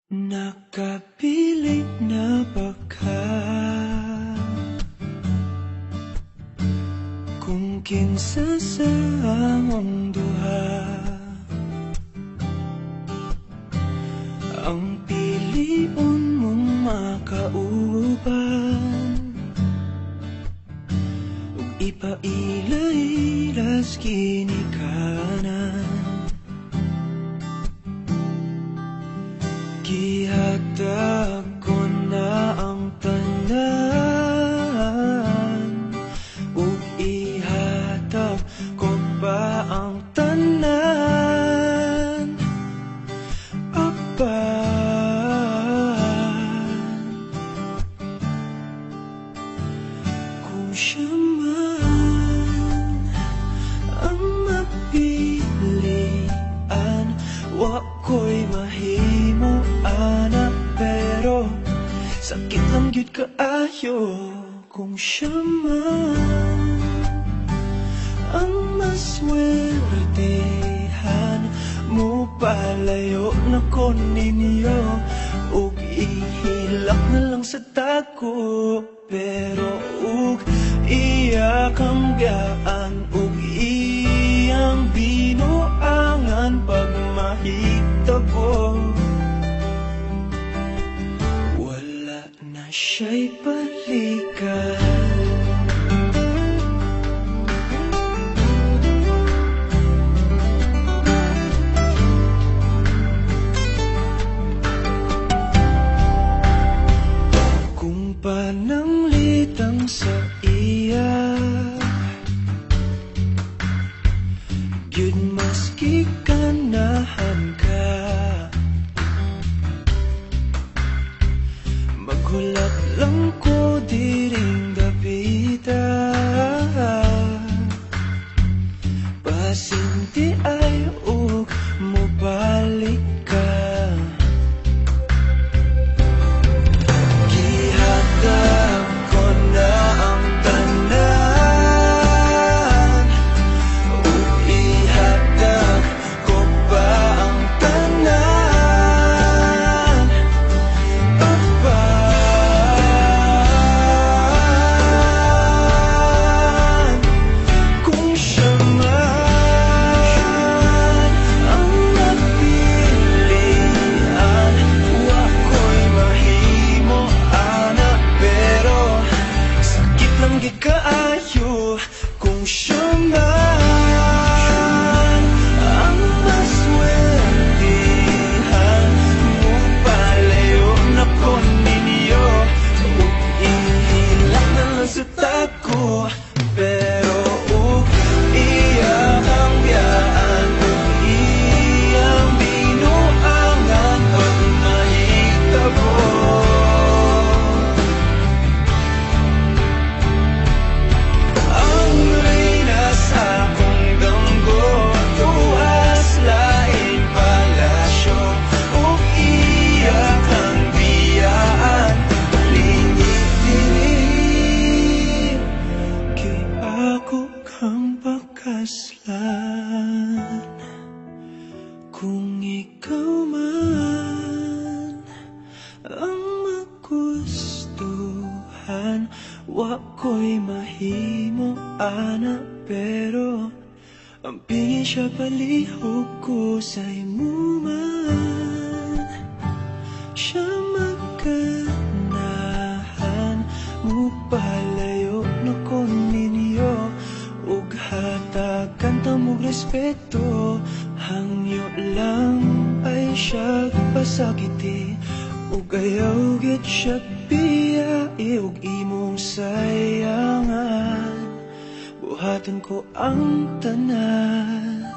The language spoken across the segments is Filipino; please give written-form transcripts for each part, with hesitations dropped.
Nakapilit na ba ka? Kung kinsa sa among duha ang piliun mong makauban, ug ipaila-ilas kinikanan. Gihatag ko na ang tanan, ug ihatag ko pa ang tanan. Kung siya man ang mapilian, wa ko'y mahimo ana, pero sakit lang gyud kaayo. Kung siya man ang maswertehan, mo palayo na ko ninyo, ug ihilak na lang sa tako. Pero ug iya kang gaan, ug iyang binuangan pag mahitabo, wala na siya'y balikan. Pananglitang sa iya, gyud maski ganahan ka, maghulat lang ko diring dapita, pasinti ay ug mobalik ka. Kaayo kung siya man ang maswertihan, mo palayo na ko ninyo, ug ihilak na lang sa tako. Pero ug iya ang biyaan, ug iyang binuangan pag mahitabo, kaslan. Kung ikaw man ang magustuhan, wa ko'y mahimo ana, pero ang pingin siya palihog ko sa imo man. Siya magkanahan, mo palayo na ko ninyo, ug hatagan ta mong respeto. Hangyo lang ay siya pasakiti, ug ayaw gid siya biyai, ug imong sayangan. Buhatan ko ang tanan,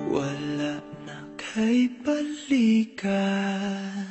wala na kay balikan.